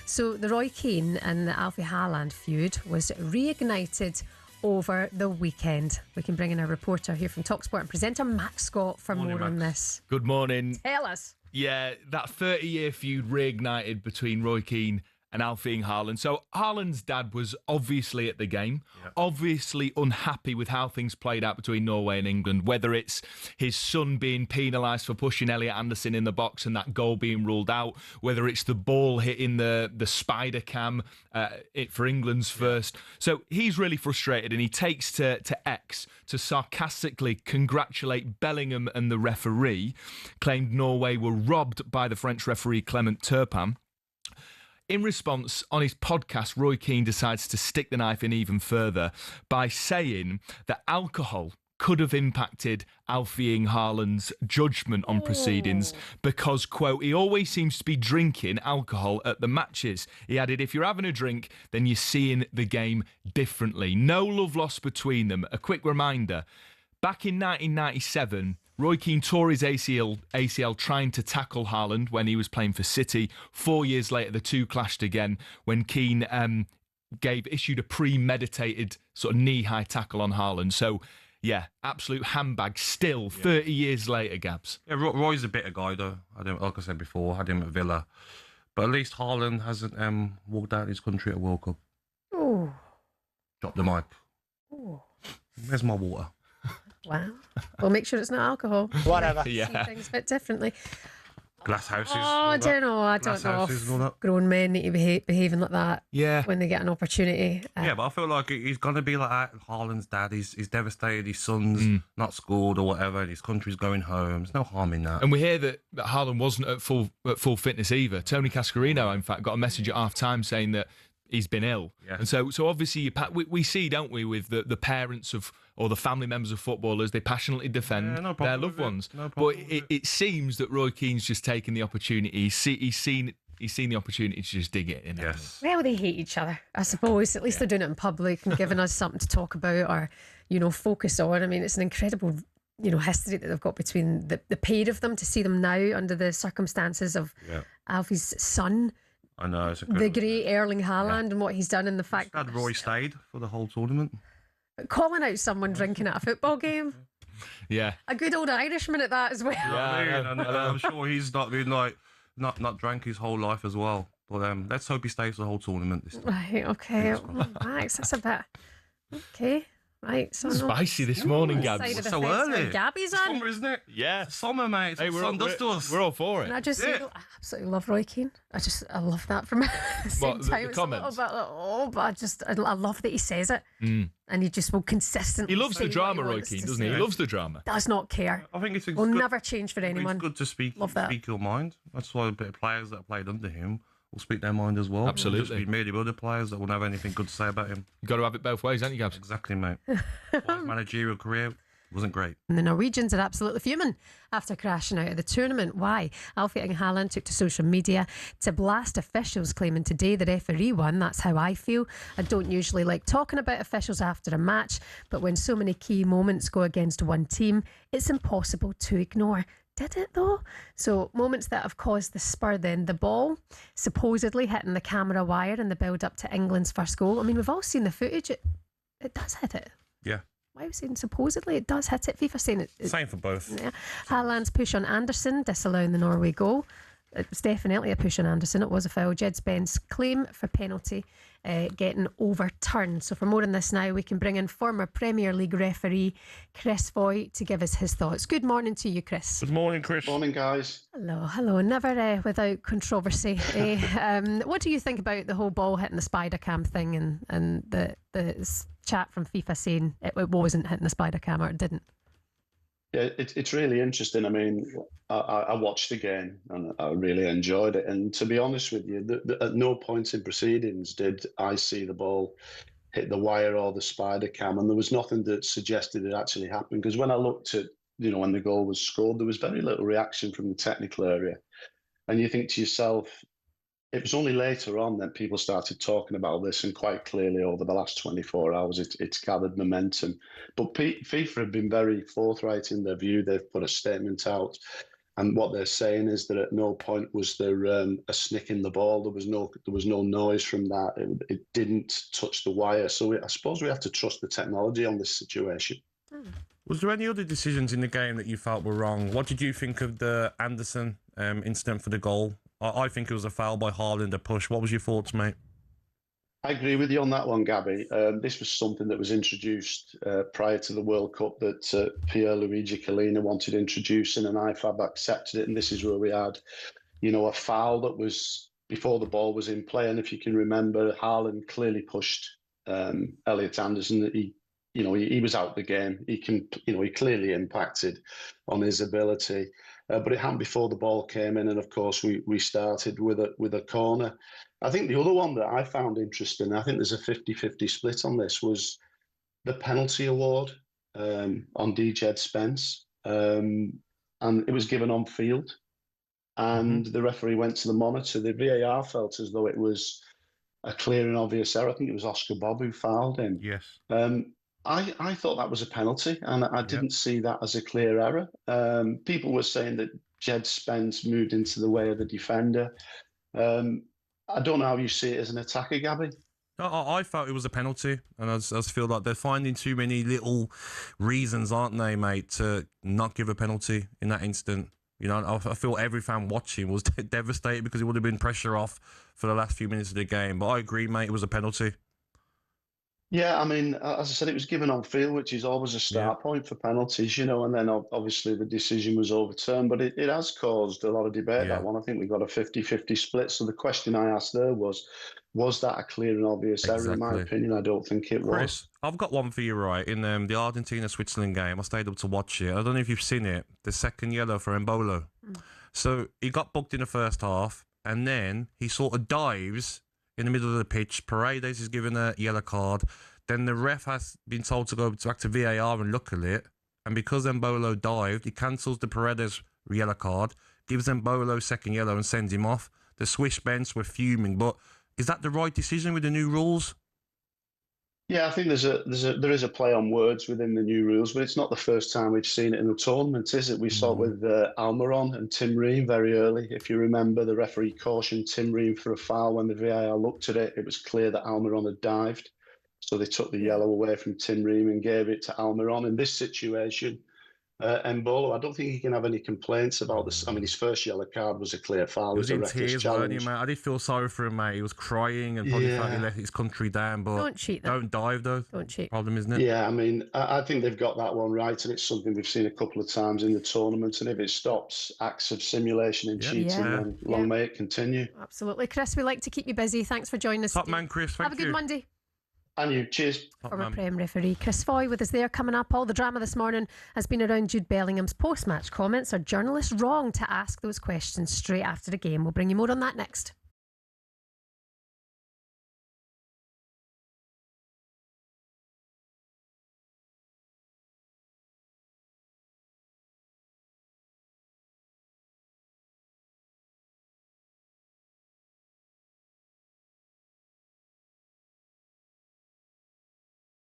So the Roy Keane and the Alfie Haaland feud was reignited over the weekend. We can bring in a reporter here from talkSPORT and presenter Matt Scott for more on this. Good morning. Tell us. Yeah, that 30-year feud reignited between Roy Keane and Alfie Haaland. So Haaland's dad was obviously at the game, obviously unhappy with how things played out between Norway and England, whether it's his son being penalised for pushing Elliot Anderson in the box and that goal being ruled out, whether it's the ball hitting the Spidercam for England's first. So he's really frustrated, and he takes to X to sarcastically congratulate Bellingham and the referee, claimed Norway were robbed by the French referee Clement Turpin. In response, on his podcast, Roy Keane decides to stick the knife in even further by saying that alcohol could have impacted Alfie Haaland's judgment on proceedings because, quote, he always seems to be drinking alcohol at the matches. He added, if you're having a drink, then you're seeing the game differently. No love lost between them. A quick reminder, back in 1997... Roy Keane tore his ACL trying to tackle Haaland when he was playing for City. 4 years later, the two clashed again when Keane issued a premeditated sort of knee-high tackle on Haaland. So, yeah, absolute handbag still 30 years later, Gabs. Yeah, Roy's a bitter guy, though. Like I said before, I had him at Villa. But at least Haaland hasn't walked out of his country at a World Cup. Oh. Drop the mic. Oh. Where's my water? Wow. Well, make sure it's not alcohol. Whatever. See things a bit differently. Glass houses. Oh, I don't know. I don't know if grown men need to be behaving like that when they get an opportunity. Yeah, but I feel like he's going to be like that. Haaland's dad, he's devastated. His son's not scored or whatever, and his country's going home. There's no harm in that. And we hear that Haaland wasn't at full fitness either. Tony Cascarino, in fact, got a message at half-time saying that he's been ill. Yeah. And so obviously we see, don't we, with the parents of or the family members of footballers, they passionately defend their loved ones. But it seems that Roy Keane's just taken the opportunity. He's seen the opportunity to just dig it in. Yes. Well, they hate each other, I suppose. At least they're doing it in public and giving us something to talk about or, focus on. I mean, it's an incredible history that they've got between the pair of them. To see them now under the circumstances of Alfie's son, I know, it's the great Erling Haaland, and what he's done, and the fact that Roy stayed for the whole tournament. Calling out someone drinking at a football game. Yeah. A good old Irishman at that as well. Yeah, I'm sure he's not been not drank his whole life as well. But let's hope he stays for the whole tournament this time. Right, okay. Well, Max, that's a bit... Okay. Right, so spicy this morning, Gabby. It's so early. Gabby's on. Summer, isn't it? Yeah. Summer, mate. Hey, we're all for it. And I absolutely love Roy Keane. I love that from the same time. The comments? I love that he says it. And he just will consistently. He loves the drama, Roy Keane, doesn't he? He loves the drama. Does not care. I think it's will never change for anyone. It's good to speak your mind. That's why a bit of players that played under him will speak their mind as well. Absolutely. Just be merely other players that won't have anything good to say about him. You've got to have it both ways, haven't you, Gabs? Exactly, mate. His managerial career wasn't great. And the Norwegians are absolutely fuming after crashing out of the tournament. Why? Alfie and Haaland took to social media to blast officials, claiming today the referee won. That's how I feel. I don't usually like talking about officials after a match, but when so many key moments go against one team, it's impossible to ignore. Did it though? So moments that have caused the spur then. The ball supposedly hitting the camera wire in the build up to England's first goal. I mean, we've all seen the footage. It does hit it. Yeah. Why are we saying supposedly? It does hit it. FIFA saying it. Same for both. Yeah. Haaland's push on Anderson, disallowing the Norway goal. It was definitely a push on Anderson. It was a foul. Djed Spence claim for penalty getting overturned. So for more on this now, we can bring in former Premier League referee Chris Foy to give us his thoughts. Good morning to you, Chris. Good morning, Chris. Morning, guys. Hello. Never without controversy. What do you think about the whole ball hitting the Spidercam thing and the chat from FIFA saying it wasn't hitting the Spidercam or it didn't? Yeah, it's really interesting. I mean, I watched the game and I really enjoyed it. And to be honest with you, at no point in proceedings did I see the ball hit the wire or the Spidercam, and there was nothing that suggested it actually happened. Because when I looked at, when the goal was scored, there was very little reaction from the technical area. And you think to yourself, it was only later on that people started talking about this, and quite clearly over the last 24 hours, it's gathered momentum. But FIFA have been very forthright in their view. They've put a statement out. And what they're saying is that at no point was there a snick in the ball. There was no noise from that. It didn't touch the wire. So I suppose we have to trust the technology on this situation. Was there any other decisions in the game that you felt were wrong? What did you think of the Anderson incident for the goal? I think it was a foul by Haaland, a push. What was your thoughts, mate? I agree with you on that one, Gabby. This was something that was introduced prior to the World Cup that Pierluigi Collina wanted introducing, and IFAB accepted it. And this is where we had, a foul that was before the ball was in play. And if you can remember, Haaland clearly pushed Elliot Anderson. He was out the game. He clearly impacted on his ability. But it happened before the ball came in, and of course we started with a corner. I think the other one that I found interesting, I think there's a 50-50 split on this, was the penalty award on Djed Spence, and it was given on field, and the referee went to the monitor. The VAR felt as though it was a clear and obvious error. I think it was Oscar Bob who fouled him. Yes. I thought that was a penalty, and I didn't see that as a clear error. People were saying that Djed Spence moved into the way of the defender. I don't know how you see it as an attacker, Gabby. I felt it was a penalty, and I just feel like they're finding too many little reasons, aren't they, mate, to not give a penalty in that instant. I feel every fan watching was devastated because it would have been pressure off for the last few minutes of the game. But I agree, mate, it was a penalty. Yeah, I mean, as I said, it was given on field, which is always a start point for penalties, and then obviously the decision was overturned, but it has caused a lot of debate, that one. I think we got a 50-50 split. So the question I asked there was that a clear and obvious error? In my opinion, I don't think it was. Chris, I've got one for you, right? In the Argentina-Switzerland game, I stayed up to watch it. I don't know if you've seen it, the second yellow for Embolo. So he got booked in the first half, and then he sort of dives in the middle of the pitch. Paredes is given a yellow card. Then the ref has been told to go back to VAR and look at it. And because Embolo dived, he cancels the Paredes yellow card, gives Embolo second yellow and sends him off. The Swiss bench were fuming. But is that the right decision with the new rules? Yeah, I think there is a play on words within the new rules, but it's not the first time we've seen it in the tournament, is it? We saw it with Almiron and Tim Ream very early. If you remember, the referee cautioned Tim Ream for a foul. When the VAR looked at it, it was clear that Almiron had dived. So they took the yellow away from Tim Ream and gave it to Almiron. In this situation, Embolo, I don't think he can have any complaints about this. I mean, his first yellow card was a clear foul. He was in tears, weren't he, mate? I did feel sorry for him, mate. He was crying and probably felt he let his country down. But don't cheat, though. Don't dive, though. Don't cheat. Problem, isn't it? Yeah, I mean, I think they've got that one right, and it's something we've seen a couple of times in the tournament. And if it stops acts of simulation and cheating, then long may it continue. Absolutely. Chris, we like to keep you busy. Thanks for joining us. Top man, Chris. Thank you. Have a good Monday. And you, cheers. Former Prem referee Chris Foy with us there. Coming up, all the drama this morning has been around Jude Bellingham's post-match comments. Are journalists wrong to ask those questions straight after the game? We'll bring you more on that next.